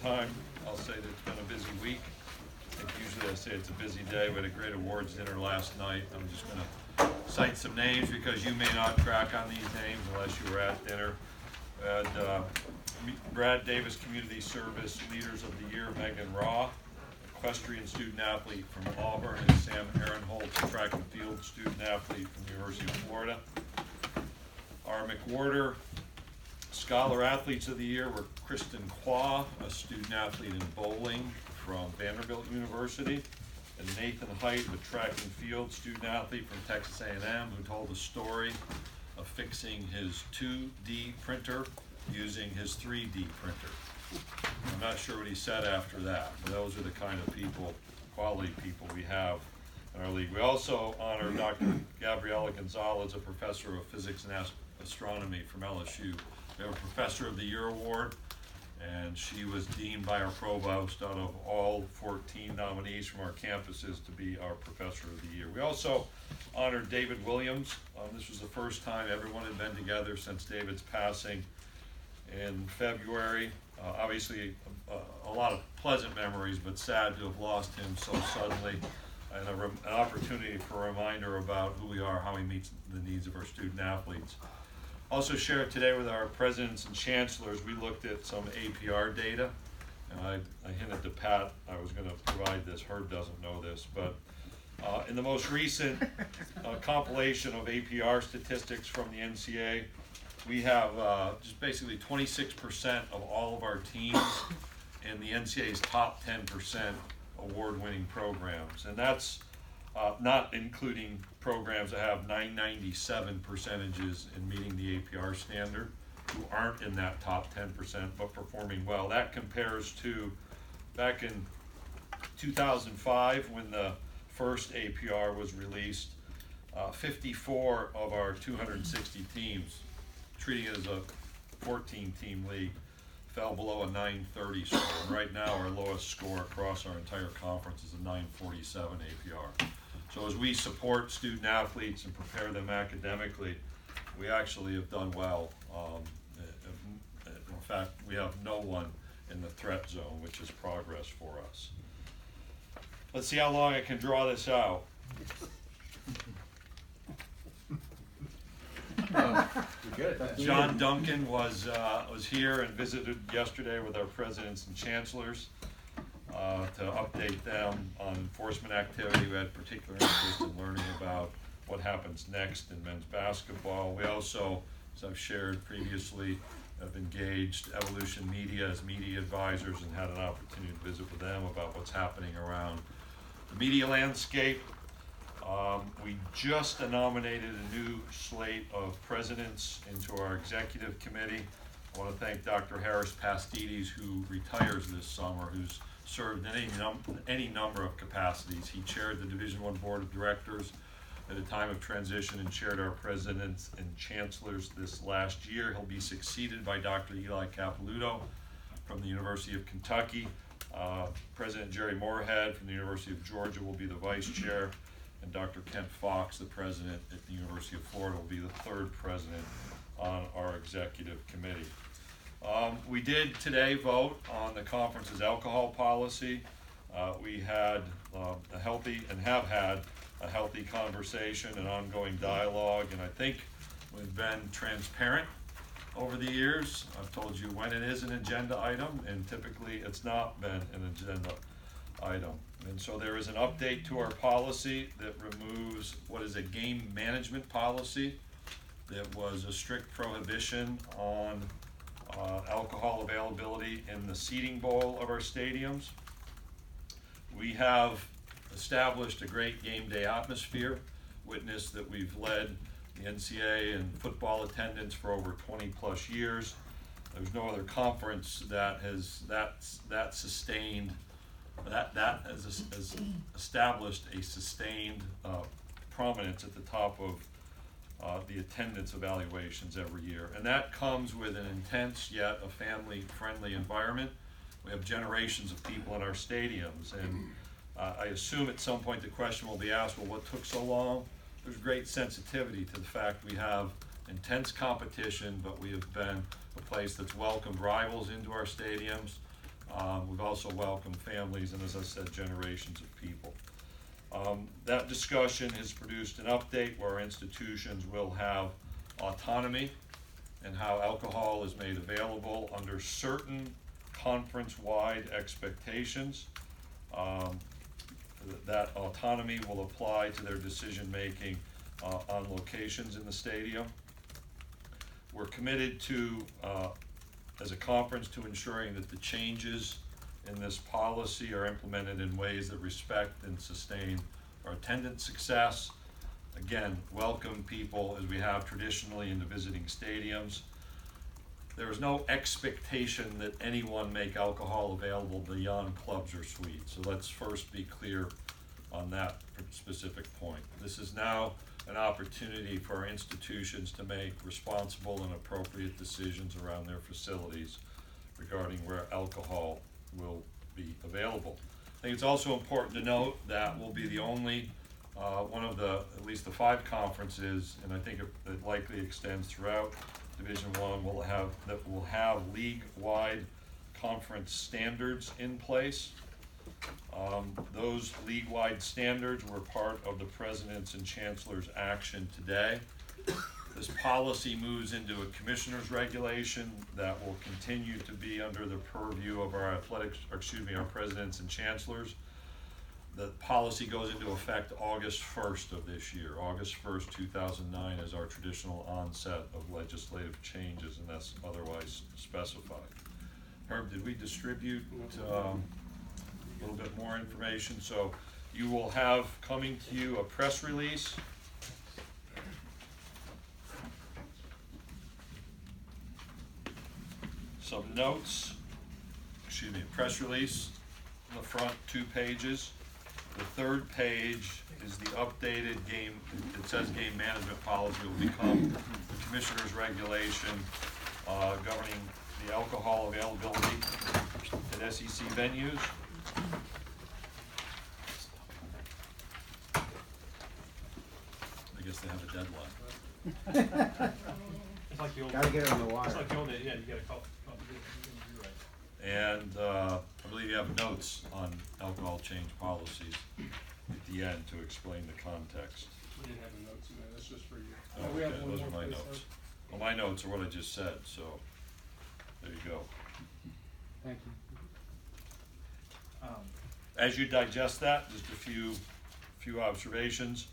time, I'll say that it's been a busy week. I think usually I say it's a busy day. We had a great awards dinner last night. I'm just going to cite some names because you may not track on these names unless you were at dinner. We had Brad Davis Community Service Leaders of the Year, Megan Raw, equestrian student athlete from Auburn, and Sam Aaronholt, track and field student athlete from the University of Florida. Our McWhorter Scholar Athletes of the Year were Kristen Qua, a student athlete in bowling from Vanderbilt University, and Nathan Height, a track and field student athlete from Texas A&M, who told the story of fixing his 2D printer using his 3D printer. I'm not sure what he said after that, but those are the kind of people, quality people we have in our league. We also honor Dr. Gabriela Gonzalez, a professor of physics and astronomy from LSU. We have a Professor of the Year award, and she was deemed by our provost out of all 14 nominees from our campuses to be our Professor of the Year. We also honored David Williams. This was the first time everyone had been together since David's passing in February. Obviously, a lot of pleasant memories, but sad to have lost him so suddenly, and an opportunity for a reminder about who we are, how he meets the needs of our student athletes. Also shared today with our presidents and chancellors, we looked at some APR data, and I hinted to Pat I was going to provide this. Herb doesn't know this, but in the most recent compilation of APR statistics from the NCAA, we have just basically 26% of all of our teams in the NCAA's top 10% award-winning programs, and that's not including programs that have 997 percentages in meeting the APR standard, who aren't in that top 10% but performing well. That compares to back in 2005 when the first APR was released, 54 of our 260 teams, treating it as a 14-team league, fell below a 930 score. And right now our lowest score across our entire conference is a 947 APR. So as we support student athletes and prepare them academically, we actually have done well. In fact, we have no one in the threat zone, which is progress for us. Let's see how long I can draw this out. John Duncan was here and visited yesterday with our presidents and chancellors to update them on enforcement activity. We had particular interest in learning about what happens next in men's basketball. We also, as I've shared previously, have engaged Evolution Media as media advisors and had an opportunity to visit with them about what's happening around the media landscape. We just nominated a new slate of presidents into our executive committee. I want to thank Dr. Harris Pastides, who retires this summer, who's served in any number of capacities. He chaired the Division I Board of Directors at a time of transition and chaired our presidents and chancellors this last year. He'll be succeeded by Dr. Eli Capilouto from the University of Kentucky. President Jerry Moorhead from the University of Georgia will be the vice chair, and Dr. Kent Fox, the president at the University of Florida, will be the third president on our executive committee. We did today vote on the conference's alcohol policy. We had a healthy and have had a healthy conversation and ongoing dialogue, and I think we've been transparent over the years. I've told you when it is an agenda item, and typically it's not been an agenda item. And so there is an update to our policy that removes what is a game management policy that was a strict prohibition on alcohol availability in the seating bowl of our stadiums. We have established a great game day atmosphere. Witness that we've led the NCAA in football attendance for over 20 plus years. There's no other conference that has sustained that has established a sustained prominence at the top of the attendance evaluations every year, and that comes with an intense yet a family-friendly environment. We have generations of people in our stadiums, and I assume at some point the question will be asked, well, what took so long? There's great sensitivity to the fact we have intense competition, but we have been a place that's welcomed rivals into our stadiums. We've also welcomed families and, as I said, generations of people. That discussion has produced an update where our institutions will have autonomy and how alcohol is made available under certain conference-wide expectations. That autonomy will apply to their decision-making on locations in the stadium. We're committed to, as a conference, to ensuring that the changes in this policy are implemented in ways that respect and sustain our attendance success. Again, welcome people as we have traditionally into visiting stadiums. There is no expectation that anyone make alcohol available beyond clubs or suites. So let's first be clear on that specific point. This is now an opportunity for our institutions to make responsible and appropriate decisions around their facilities regarding where alcohol will be available. I think it's also important to note that we'll be the only one of the, at least the 5 conferences, and I think it likely extends throughout Division I, will have league-wide conference standards in place. Those league-wide standards were part of the President's and Chancellor's action today. This policy moves into a commissioner's regulation that will continue to be under the purview of our our presidents and chancellors. The policy goes into effect August 1st of this year. August 1st, 2009 is our traditional onset of legislative changes, and that's otherwise specified. Herb, did we distribute a little bit more information? So you will have coming to you a press release. Some notes, a press release on the front 2 pages. The 3rd page is the updated game, it says game management policy will become the Commissioner's regulation governing the alcohol availability at SEC venues. I guess they have a deadline. It's like the old. Gotta get it on the wire. It's like the old days, yeah, you gotta call. You're right. And I believe you have notes on alcohol change policies at the end to explain the context. We didn't have the notes in there, that's just for you. Oh, We have okay, one those more, are my please, notes. sir. Well, my notes are what I just said, so there you go. Thank you. As you digest that, just a few observations.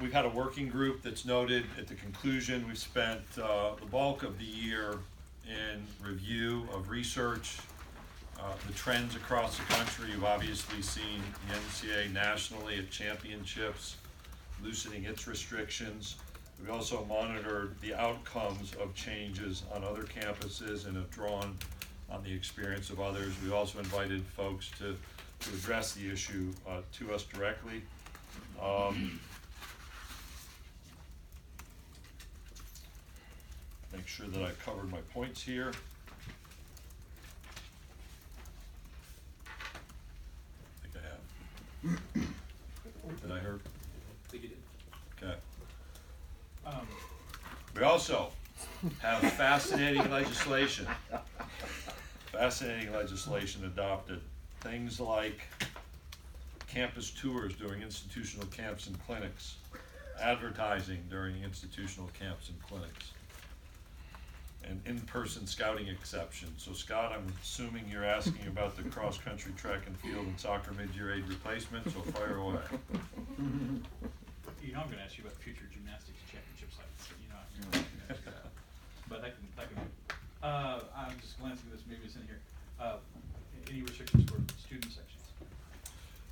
We've had a working group that's noted at the conclusion. We've spent the bulk of the year in review of research, the trends across the country. You've obviously seen the NCAA nationally at championships, loosening its restrictions. We also monitored the outcomes of changes on other campuses and have drawn on the experience of others. We also invited folks to address the issue to us directly. Make sure that I covered my points here. I think I have. Did I hear? I think you did. Okay. We also have fascinating legislation. Fascinating legislation adopted. Things like campus tours during institutional camps and clinics, advertising during institutional camps and clinics, and in-person scouting exceptions. So Scott, I'm assuming you're asking about the cross-country track and field and soccer mid-year aid replacement, so fire away. You know I'm gonna ask you about future gymnastics championship sites, you know I'm gonna ask you that. But that can I'm just glancing at this, maybe it's in here. Any restrictions for student sections?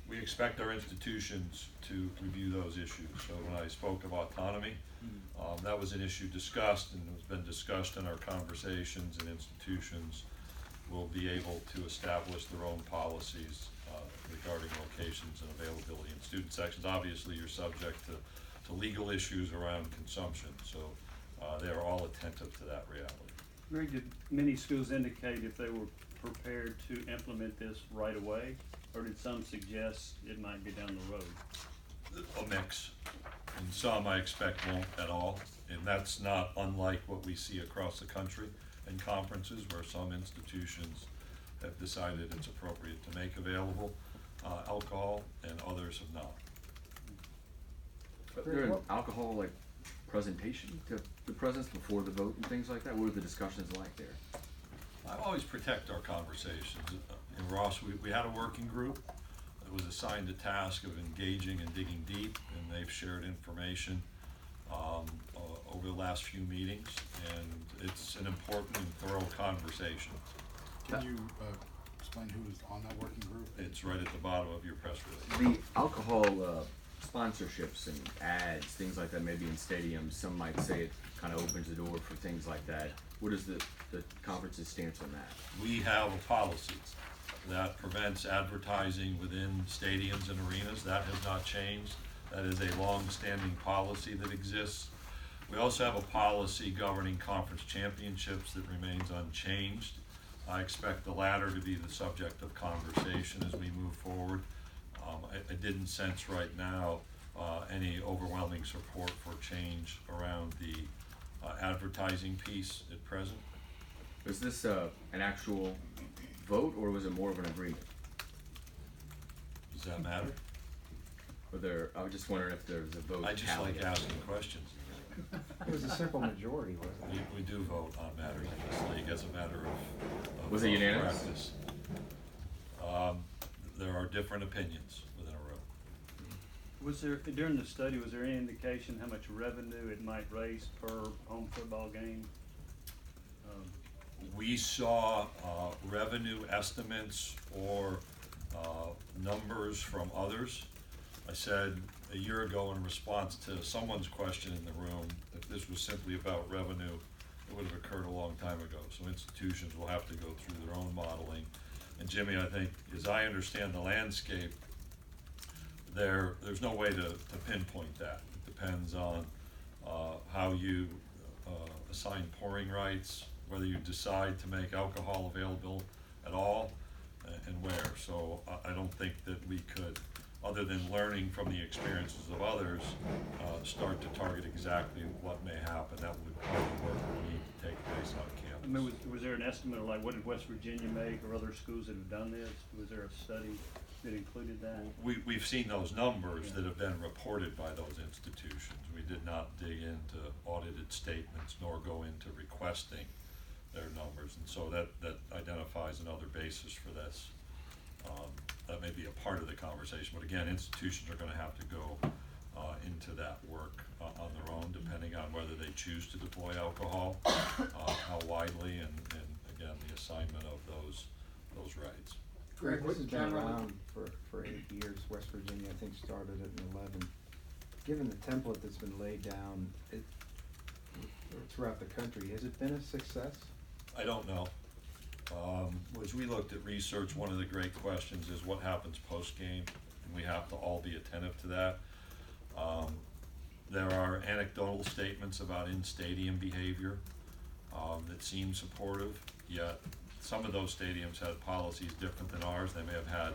We expect our institutions to review those issues. So when I spoke of autonomy, that was an issue discussed and has been discussed in our conversations, and institutions will be able to establish their own policies regarding locations and availability in student sections. Obviously, you're subject to legal issues around consumption, so they're all attentive to that reality. Greg, did many schools indicate if they were prepared to implement this right away, or did some suggest it might be down the road? A mix, and some I expect won't at all, and that's not unlike what we see across the country in conferences where some institutions have decided it's appropriate to make available alcohol, and others have not. Is there an alcohol like presentation to the presidents before the vote and things like that? What were the discussions like there? I always protect our conversations. In Ross, we had a working group that was assigned the task of engaging and digging deep, and they've shared information over the last few meetings, and it's an important and thorough conversation. Can you explain who was on that working group? It's right at the bottom of your press release. The alcohol sponsorships and ads, things like that, maybe in stadiums, some might say it kind of opens the door for things like that. What is the conference's stance on that? We have a policy that prevents advertising within stadiums and arenas. That has not changed. That is a long-standing policy that exists. We also have a policy governing conference championships that remains unchanged. I expect the latter to be the subject of conversation as we move forward. I didn't sense right now any overwhelming support for change around the advertising piece at present. Was this an actual vote, or was it more of an agreement? Does that matter? I was just wondering if there was a vote. I just tally. like asking questions. It was a simple majority, wasn't it? We do vote on matters in this league as a matter of Was it unanimous? practice. There are different opinions within a room. Was there, during the study, was there any indication how much revenue it might raise per home football game? We saw revenue estimates or numbers from others. I said a year ago in response to someone's question in the room, if this was simply about revenue, it would have occurred a long time ago. So institutions will have to go through their own modeling. And Jimmy, I think, as I understand the landscape, there's no way to pinpoint that. It depends on how you assign pouring rights, whether you decide to make alcohol available at all, and where. So I don't think that we could, other than learning from the experiences of others, start to target exactly what may happen. That would probably work would need to take place on I mean, campus. was there an estimate of like what did West Virginia make or other schools that have done this? Was there a study that included that? We've seen those numbers that have been reported by those institutions. We did not dig into audited statements nor go into requesting their numbers, and so that identifies another basis for this. That may be a part of the conversation, but again, institutions are gonna have to go into that work on their own, depending on whether they choose to deploy alcohol, how widely, and again, the assignment of those rights. Greg, this has been Generally- around for 8 years. West Virginia, I think, started it in 11. Given the template that's been laid down throughout the country, has it been a success? I don't know. As we looked at research, one of the great questions is what happens post-game, and we have to all be attentive to that. There are anecdotal statements about in-stadium behavior that seem supportive, yet some of those stadiums had policies different than ours. They may have had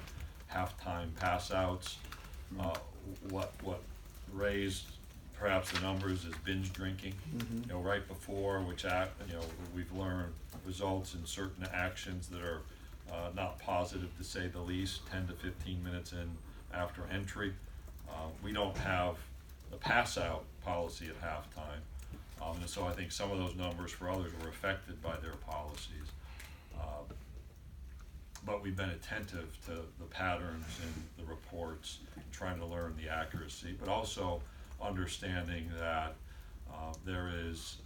halftime pass-outs. What raised perhaps the numbers is binge drinking, Mhm. right before, which we've learned results in certain actions that are not positive, to say the least, 10 to 15 minutes in after entry. We don't have the pass-out policy at halftime, and so I think some of those numbers for others were affected by their policies. But we've been attentive to the patterns in the reports, trying to learn the accuracy, but also understanding that there is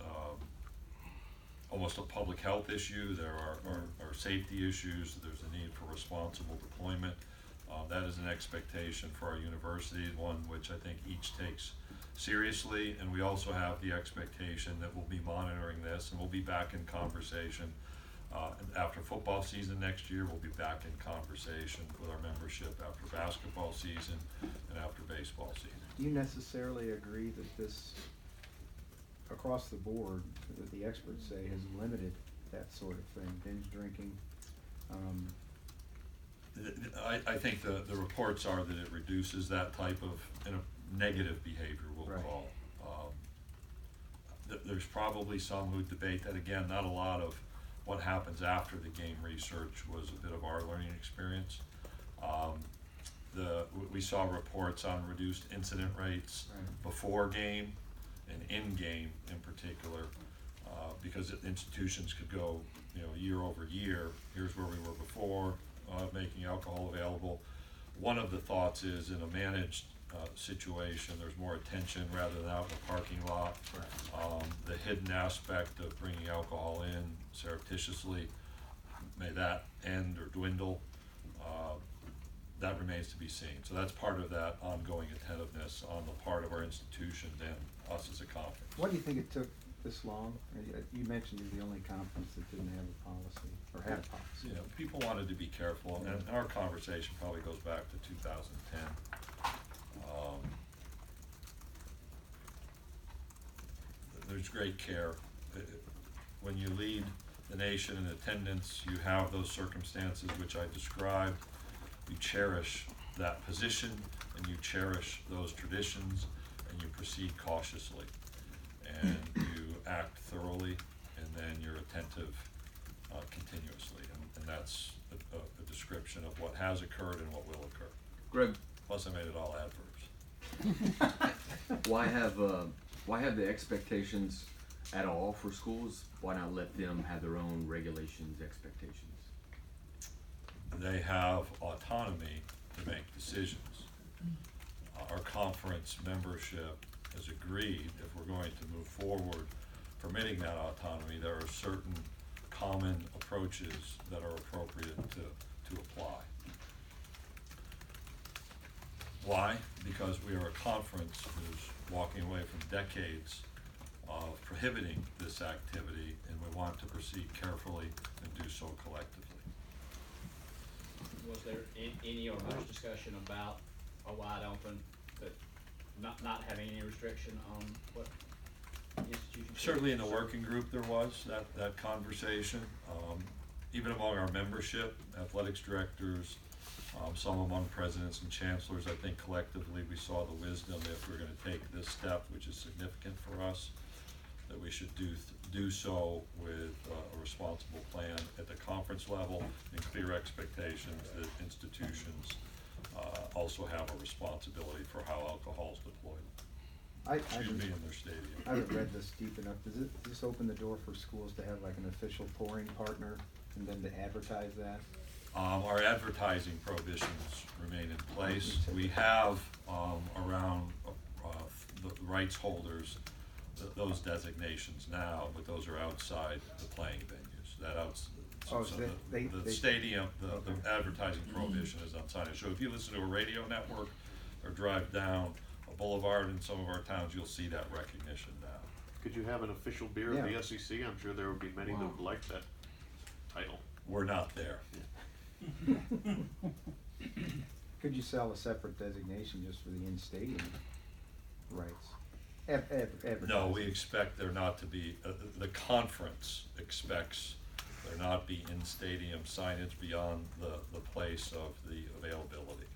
almost a public health issue, there are safety issues, there's a need for responsible deployment. That is an expectation for our university, one which I think each takes seriously, and we also have the expectation that we'll be monitoring this, and we'll be back in conversation. After football season next year, we'll be back in conversation with our membership after basketball season and after baseball season. Do you necessarily agree that this, across the board, that the experts say has limited that sort of thing, binge drinking? I think the reports are that it reduces that type of negative behavior, we'll Right. call. There's probably some who debate that, again, not a lot of what happens after the game research was a bit of our learning experience. We saw reports on reduced incident rates Right. before game and in game in particular, because institutions could go, year over year. Here's where we were before making alcohol available. One of the thoughts is in a managed situation, there's more attention rather than out in the parking lot. The hidden aspect of bringing alcohol in surreptitiously, may that end or dwindle? That remains to be seen. So that's part of that ongoing attentiveness on the part of our institutions and us as a conference. Why do you think it took this long? You mentioned you're the only conference that didn't have a policy, or had a policy. People wanted to be careful, and our conversation probably goes back to 2010. There's great care. When you lead the nation in attendance, you have those circumstances which I described. You cherish that position, and you cherish those traditions, and you proceed cautiously, and you act thoroughly, and then you're attentive continuously, and that's a description of what has occurred and what will occur. Greg, Plus I made it all adverbs. why have the expectations at all for schools? Why not let them have their own regulations, expectations? They have autonomy to make decisions. Our conference membership has agreed, if we're going to move forward permitting that autonomy, there are certain common approaches that are appropriate to apply. Why? Because we are a conference who's walking away from decades of prohibiting this activity, and we want to proceed carefully and do so collectively. Was there any or much discussion about a wide open, but not having any restriction on what institutions? Certainly in the working group there was that conversation. Even among our membership, athletics directors, some among presidents and chancellors, I think collectively we saw the wisdom, if we're gonna take this step, which is significant for us, that we should do so with a responsible plan at the conference level and clear expectations that institutions also have a responsibility for how alcohol is deployed. Excuse me, in their stadium. I haven't read this deep enough. Does this open the door for schools to have like an official pouring partner and then to advertise that? Our advertising prohibitions remain in place. We have around the rights holders those designations now, but those are outside the playing venues. Oh, So so they stadium, the okay. advertising prohibition is on signage. So if you listen to a radio network or drive down a boulevard in some of our towns, you'll see that recognition now. Could you have an official beer of Yeah. the SEC? I'm sure there would be many that would like that title. We're not there. Could you sell a separate designation just for the in-stadium rights? Advertising. No, we expect there not to be, the conference expects there not be in-stadium signage beyond the place of the availability.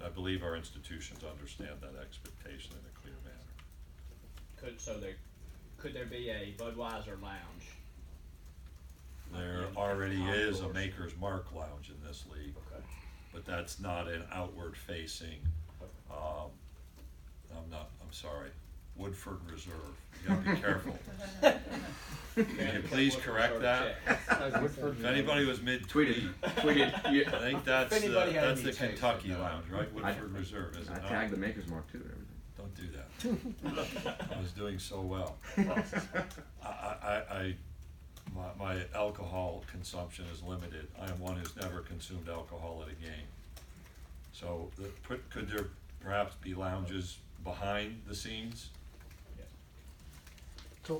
I believe our institutions understand that expectation in a clear manner. Could there be a Budweiser lounge? There In already is a outdoors. Maker's Mark lounge in this league, Okay. but that's not an outward facing, I'm sorry, Woodford Reserve. You gotta be careful. Can you please correct that? If anybody was mid-tweet, Tweeted. I think that's If anybody had that's any the taste Kentucky of that. lounge, right? Woodford Reserve, is it I not? tagged the Maker's Mark too and everything. Don't do that. I was doing so well. My alcohol consumption is limited. I am one who's never consumed alcohol at a game. So could there perhaps be lounges behind the scenes?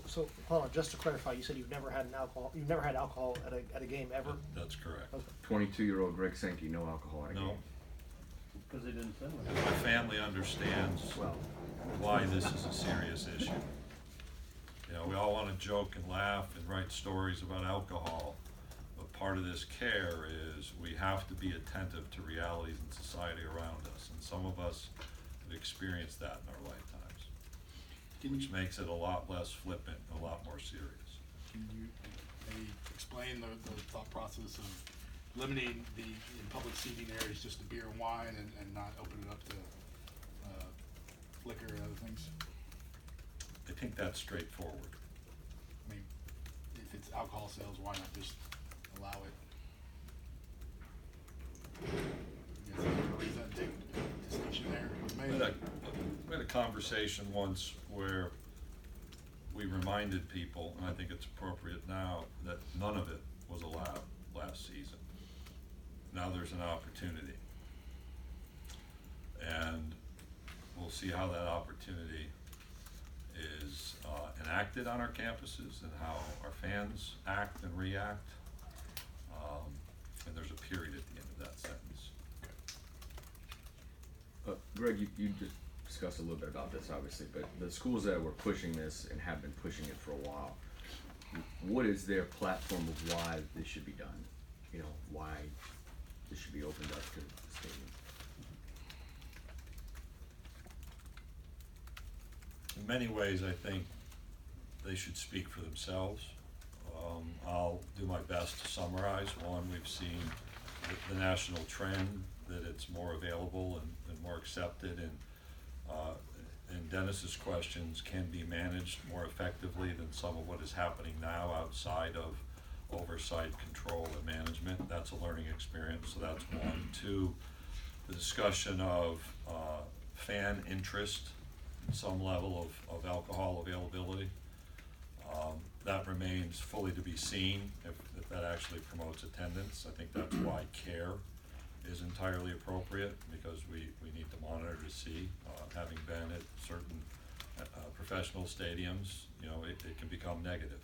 So Paula, just to clarify, you said you've never had alcohol at a game ever? That's correct. Okay. 22-year-old Greg Sankey, no alcohol at a No, game. Because they didn't sell and it. my family understands why this is a serious issue. We all wanna joke and laugh and write stories about alcohol, but part of this care is we have to be attentive to realities in society around us, and some of us have experienced that in our lifetimes, which makes it a lot less flippant and a lot more serious. Can you maybe explain the thought process of limiting the in public seating areas just to beer and wine and not open it up to liquor and other things? I think that's straightforward. I mean, if it's alcohol sales, why not just allow it? Is that a big distinction there? We had a conversation once where we reminded people, and I think it's appropriate now, that none of it was allowed last season. Now there's an opportunity. And we'll see how that opportunity is enacted on our campuses and how our fans act and react. And there's a period at the end of that sentence. Greg, you just discussed a little bit about this, obviously, but the schools that were pushing this and have been pushing it for a while, what is their platform of why this should be done? You know, why this should be opened up to the stadium? In many ways, I think they should speak for themselves. I'll do my best to summarize. One, we've seen the national trend that it's more available and more accepted, and Dennis's questions can be managed more effectively than some of what is happening now outside of oversight, control, and management. That's a learning experience, so that's one. Two, the discussion of fan interest, some level of alcohol availability. That remains fully to be seen if that actually promotes attendance. I think that's why care is entirely appropriate, because we need to monitor to see, having been at certain professional stadiums, you know, it can become negative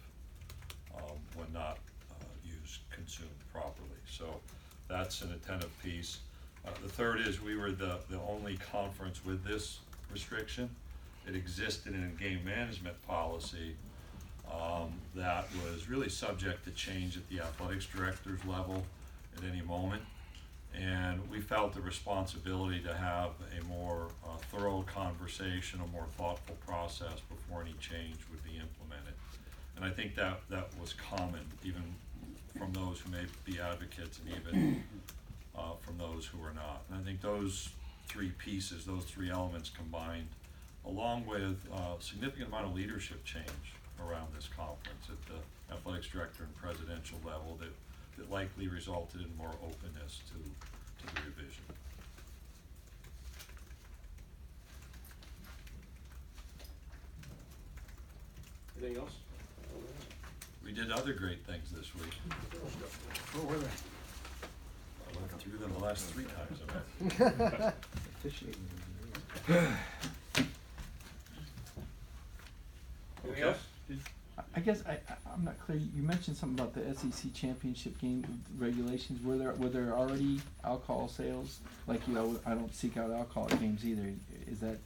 when not consumed properly. So that's an attentive piece. The third is we were the only conference with this restriction. It existed in a game management policy that was really subject to change at the athletics director's level at any moment. And we felt the responsibility to have a more thorough conversation, a more thoughtful process before any change would be implemented. And I think that was common, even from those who may be advocates and even from those who are not. And I think those three pieces, those three elements combined, along with a significant amount of leadership change around this conference at the athletics director and presidential level, that likely resulted in more openness to the revision. Anything else? We did other great things this week. What were they? I went through them the last 3 times I met. Officiating. Anything else? I guess I'm not clear. You mentioned something about the SEC championship game regulations. Were there already alcohol sales? Like, you know, I don't seek out alcohol at games either. Is that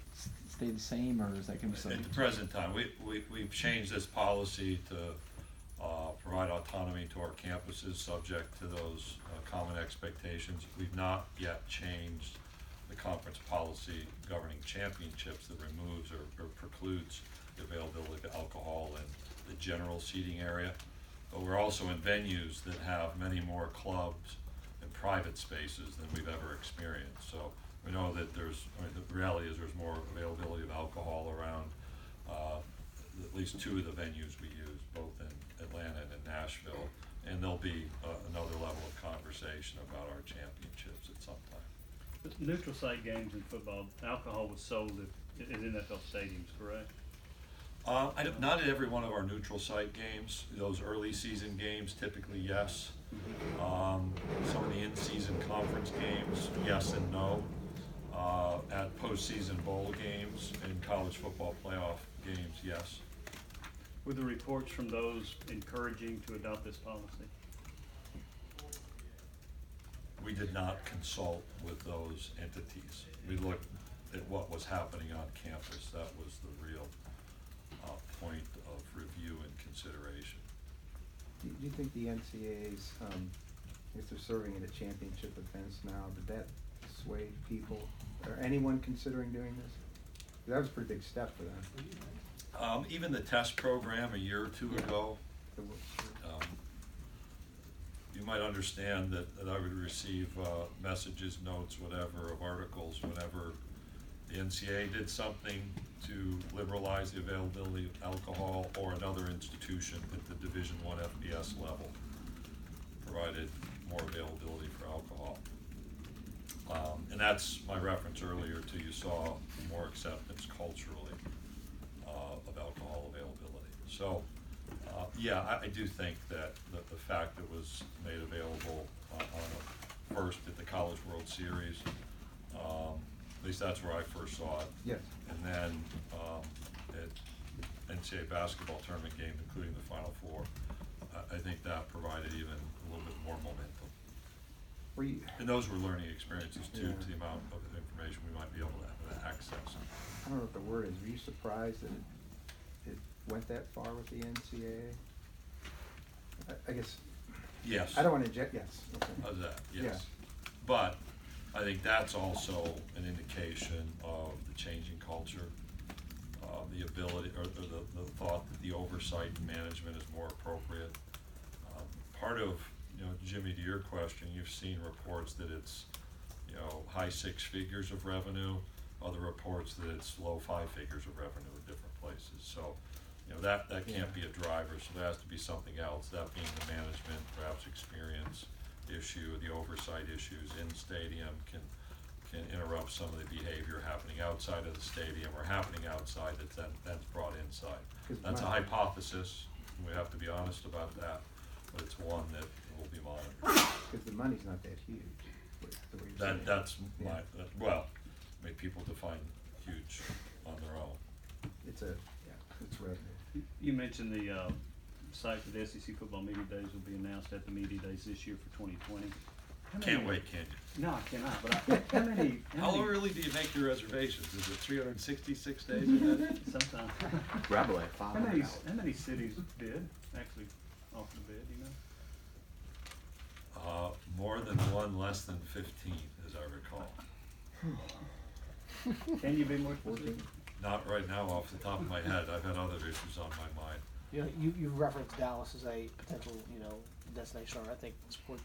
stay the same, or is that going to be something? At the present time, we've changed this policy to provide autonomy to our campuses, subject to those common expectations. We've not yet changed the conference policy governing championships that removes or precludes the availability of alcohol in the general seating area. But we're also in venues that have many more clubs and private spaces than we've ever experienced. So we know that the reality is there's more availability of alcohol around at least 2 of the venues we use, both in Atlanta and in Nashville. And there'll be another level of conversation about our championships at some time. The neutral site games in football, alcohol was sold at NFL stadiums, correct? Not at every one of our neutral site games. Those early season games, typically yes. Some of the in-season conference games, yes and no. At postseason bowl games and college football playoff games, yes. Were the reports from those encouraging to adopt this policy? We did not consult with those entities. We looked at what was happening on campus. That was the real point of review and consideration. Do you think the NCAA's, if they're serving it at championship events now, did that sway people or anyone considering doing this? That was a pretty big step for them. Even the test program a year or 2 ago, you might understand that I would receive messages, notes, whatever, of articles whenever the NCAA did something to liberalize the availability of alcohol, or another institution at the Division I FBS level provided more availability for alcohol. And that's my reference earlier to, you saw more acceptance culturally of alcohol availability. So, yeah, I do think that the fact it was made available first at the College World Series, at least that's where I first saw it. Yes. And then at NCAA basketball tournament game, including the Final Four, I think that provided even a little bit more momentum. Were you, And those were learning experiences too, Yeah. to the amount of information we might be able to have access. I don't know what the word is, were you surprised that it went that far with the NCAA? I guess, Yes. I don't wanna inject, yes, okay. Of that, Yeah. yes. But I think that's also an indication of the changing culture, the ability, or the thought that the oversight and management is more appropriate. Part of, Jimmy, to your question, you've seen reports that it's, high six figures of revenue, other reports that it's low five figures of revenue in different places. So, that can't be a driver, so there has to be something else, that being the management, perhaps experience issue, the oversight issues in stadium can interrupt some of the behavior happening outside of the stadium, or happening outside that's brought inside. 'Cause That's a my- hypothesis, and we have to be honest about that, but it's one that will be monitored. Cause the money's not that huge, the way you're saying. That's Yeah. my, well, I mean, people define huge on their own. It's revenue. You mentioned the site for the SEC football media days will be announced at the media days this year for 2020. Can't wait, can you? No, I cannot, but how many? How early do you make your reservations? Is it 366 days ahead? Sometime. Grab like 500 hours. How many cities bid, actually offered to bid, you know? More than one, less than 15, as I recall. Can you be more specific? Not right now off the top of my head. I've had other issues on my mind. You referenced Dallas as a potential, destination, or I think sport,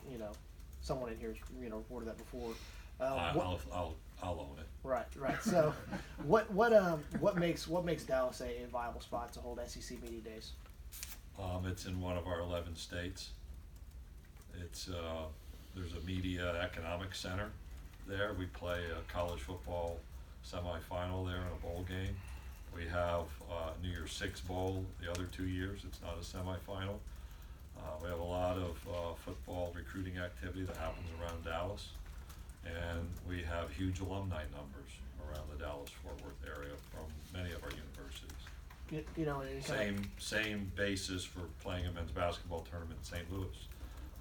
someone in here has, reported that before. I'll own it. Right. So, what makes Dallas a viable spot to hold SEC media days? It's in one of our 11 states. It's, there's a media economic center there. We play a college football semifinal there in a bowl game. We have New Year's Six Bowl the other 2 years. It's not a semifinal. We have a lot of football recruiting activity that happens around Dallas. And we have huge alumni numbers around the Dallas-Fort Worth area from many of our universities. Same basis for playing a men's basketball tournament in St. Louis.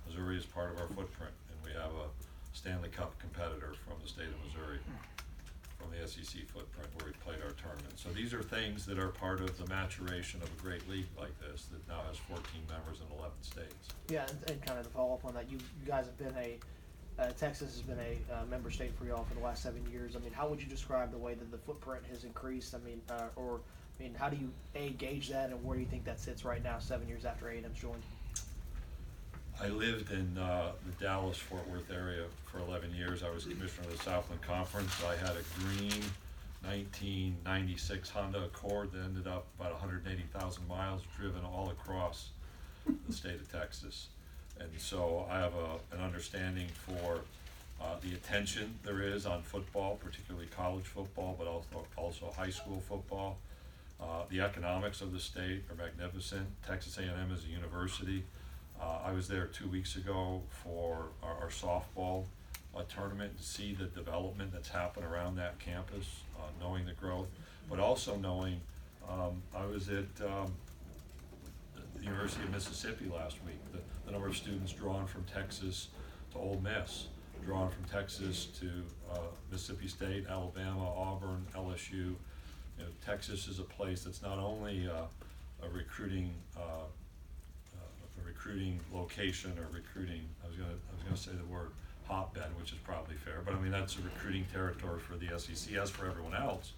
Missouri is part of our footprint, and we have a Stanley Cup competitor from the state of Missouri, from the SEC footprint, where we played our tournament. So these are things that are part of the maturation of a great league like this that now has 14 members in 11 states. Yeah, and kind of to follow up on that, you guys have been Texas has been a member state for y'all for the last 7 years. I mean, how would you describe the way that the footprint has increased? I mean, how do you gauge that, and where do you think that sits right now, 7 years after A&M's joined? I lived in the Dallas-Fort Worth area for 11 years. I was commissioner of the Southland Conference. I had a green 1996 Honda Accord that ended up about 180,000 miles driven all across the state of Texas. And so I have an understanding for the attention there is on football, particularly college football, but also high school football. The economics of the state are magnificent. Texas A&M is a university. I was there 2 weeks ago for our softball tournament to see the development that's happened around that campus, knowing the growth, but also knowing, I was at the University of Mississippi last week, the number of students drawn from Texas to Ole Miss, drawn from Texas to Mississippi State, Alabama, Auburn, LSU. Texas is a place that's not only a recruiting location or recruiting, I was gonna say the word hotbed, which is probably fair, but I mean, that's a recruiting territory for the SEC, as for everyone else.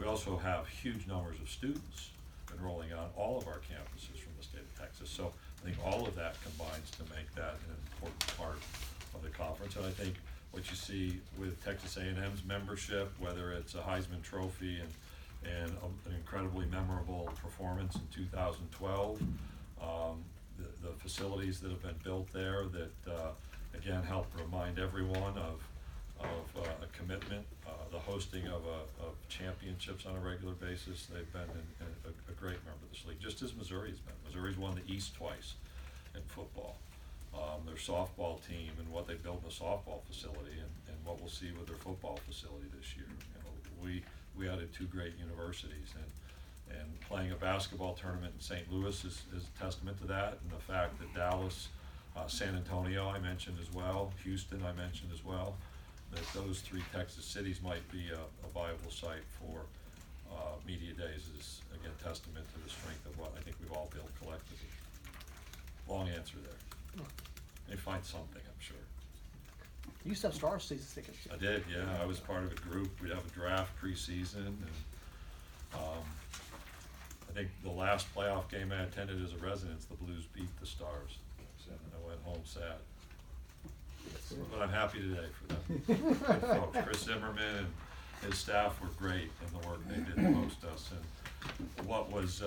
We also have huge numbers of students enrolling on all of our campuses from the state of Texas. So I think all of that combines to make that an important part of the conference. And I think what you see with Texas A&M's membership, whether it's a Heisman Trophy and an incredibly memorable performance in 2012, the facilities that have been built there that again help remind everyone of a commitment, the hosting of championships on a regular basis. They've been a great member of this league, just as Missouri's been. Missouri's won the East twice in football. Their softball team and what they built in the softball facility and what we'll see with their football facility this year. You know, we added 2 great universities, and playing a basketball tournament in St. Louis is a testament to that, and the fact that Dallas, San Antonio I mentioned as well, Houston I mentioned as well, that those 3 Texas cities might be a viable site for media days is, again, testament to the strength of what I think we've all built collectively. Long answer there. They find something, I'm sure. You used to have Star season tickets. I did, yeah. I was part of a group. We'd have a draft preseason, and I think the last playoff game I attended as a resident, the Blues beat the Stars. I went home sad. But I'm happy today for them. Good folks. Chris Zimmerman and his staff were great in the work they did to host us. And what was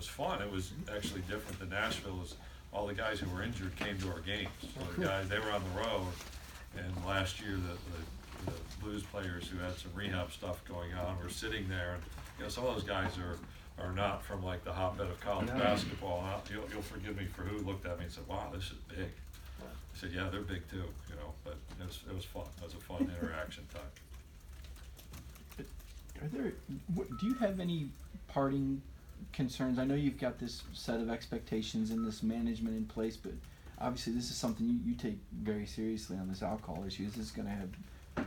fun, it was actually different than Nashville, is all the guys who were injured came to our games. So the guys, they were on the road, and last year the Blues players who had some rehab stuff going on were sitting there, and you know, some of those guys are not from like the hotbed of college basketball. And you'll forgive me for who looked at me and said, "Wow, this is big." I said, "Yeah, they're big too," you know. But it was fun. It was a fun interaction time. Do you have any parting concerns? I know you've got this set of expectations and this management in place, but obviously this is something you take very seriously on this alcohol issue. This is going to have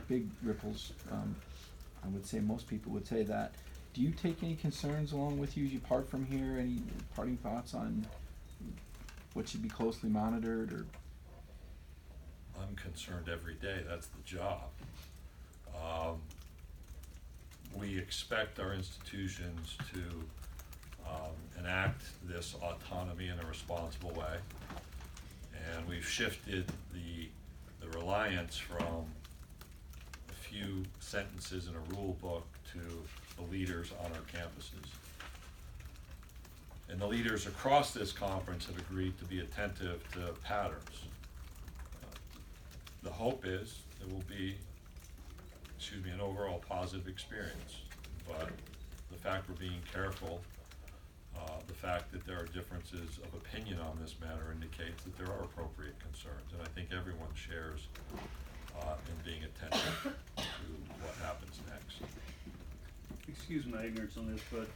big ripples. I would say most people would say that. Do you take any concerns along with you as you part from here? Any parting thoughts on what should be closely monitored? Or I'm concerned every day. That's the job. We expect our institutions to enact this autonomy in a responsible way, and we've shifted the reliance from a few sentences in a rule book to the leaders on our campuses. And the leaders across this conference have agreed to be attentive to patterns. The hope is it will be, an overall positive experience, but the fact we're being careful, the fact that there are differences of opinion on this matter indicates that there are appropriate concerns, and I think everyone shares in being attentive to what happens next. Excuse my ignorance on this, but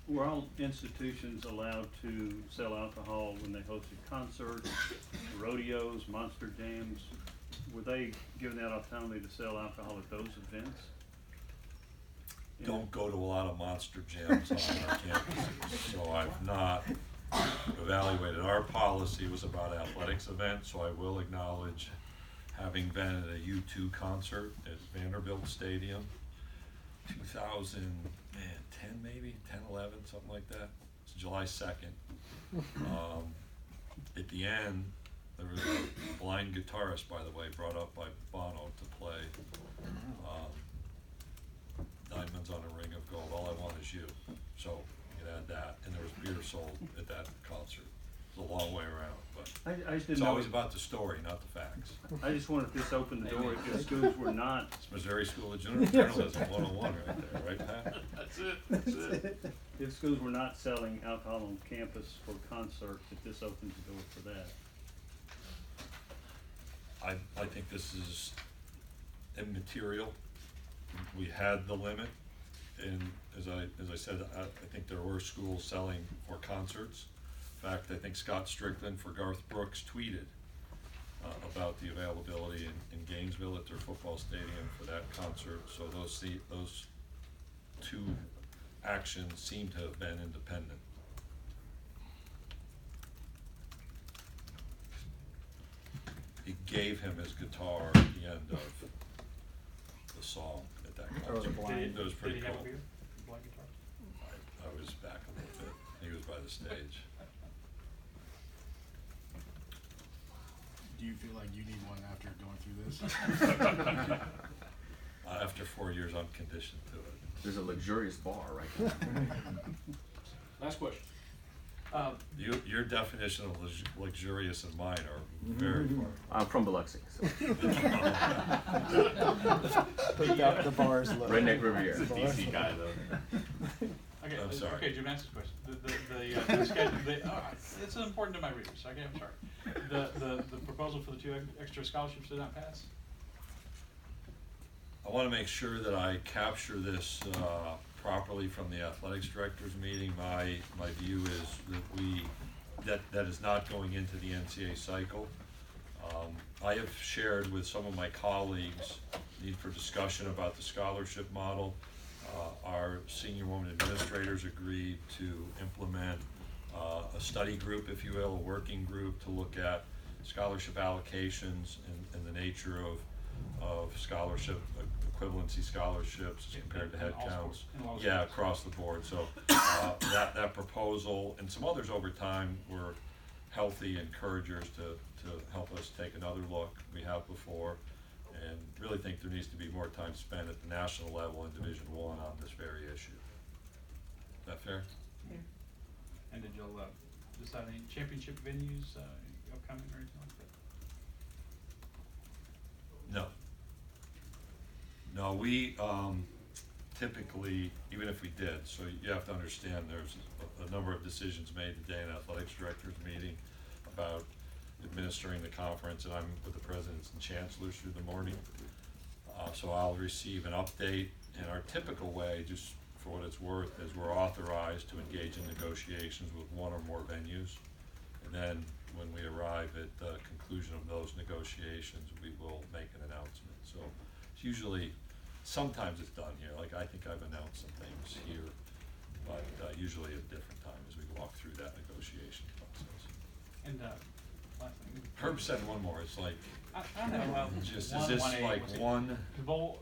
were all institutions allowed to sell alcohol when they hosted concerts, rodeos, monster jams? Were they given that autonomy to sell alcohol at those events? Don't go to a lot of monster jams on our campuses, so I've not evaluated. Our policy was about athletics events, so I will acknowledge having been at a U2 concert at Vanderbilt Stadium, 2010 maybe, 10, 11, something like that. It's July 2nd. At the end, there was a blind guitarist, by the way, brought up by Bono to play Diamonds on a Ring of Gold, All I Want Is You. So you can add that, and there was beer sold at that concert. It's a long way around, but I just didn't it's know. always about the story, not the facts. I just wondered if this opened the door if schools were not. It's Missouri School of Journalism 101 right there, right, Pat? That's it. If schools were not selling alcohol on campus for concerts, if this opens the door for that. I think this is immaterial. We had the limit, and as I said, I think there were schools selling for concerts. In fact, I think Scott Strickland for Garth Brooks tweeted about the availability in Gainesville at their football stadium for that concert. So those two actions seem to have been independent. He gave him his guitar at the end of the song at that concert. It was pretty Did he have cool. a beer? Blind guitar? I was back a little bit. He was by the stage. Do you feel like you need one after going through this? After 4 years, I'm conditioned to it. There's a luxurious bar right there. Last question. Your definition of luxurious and mine are very far. I'm from Biloxi, so. Put the bars low. Redneck Riviera. The bars DC low. guy though. Okay, I'm sorry. okay, gymnastics question. The schedule, it's important to my readers, okay, I'm sorry. The proposal for the 2 extra scholarships did not pass? I want to make sure that I capture this properly from the athletics directors meeting. My view is that that is not going into the NCAA cycle. I have shared with some of my colleagues need for discussion about the scholarship model. Our senior woman administrators agreed to implement a study group, if you will, a working group to look at scholarship allocations and the nature of scholarship, equivalency scholarships as compared to head all counts. sports, in all Yeah, sports. across the board. So that proposal and some others over time were healthy encouragers to help us take another look. We have before, and really think there needs to be more time spent at the national level in Division I on this very issue. Is that fair? And did y'all decide any championship venues upcoming or anything like that? No. No, we typically, even if we did, so you have to understand there's a number of decisions made today in athletics directors meeting about administering the conference, and I'm with the presidents and chancellors through the morning. So I'll receive an update, and our typical way, just for what it's worth, is we're authorized to engage in negotiations with 1 or more venues. And then when we arrive at the conclusion of those negotiations, we will make an announcement. So it's usually, sometimes it's done here, like I think I've announced some things here, but usually at a different time as we walk through that negotiation process. And last thing. Herb said one more, it's like, I know, well, just, one, is this 1A, like what's it? one? The bowl,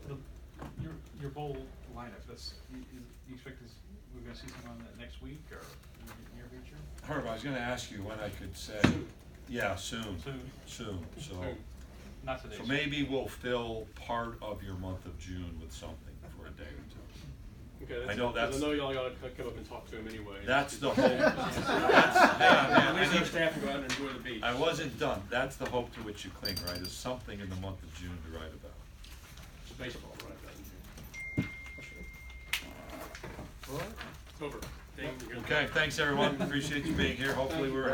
your bowl lineup, that's, you expect this, we're gonna see something on that next week or in the near future? Herb, I was gonna ask you when I could say, yeah, soon, so. Not today. So maybe we'll fill part of your month of June with something for a day or two. Okay, I know that's- I know y'all gotta come up and talk to him anyway. That's the hope. At least our staff can go out and enjoy the beach. I wasn't done. That's the hope to which you cling, right? Is something in the month of June to write about. It's baseball, right? All right. It's over. Dang, you're- Okay, thanks everyone. Appreciate you being here. Hopefully we were helpful.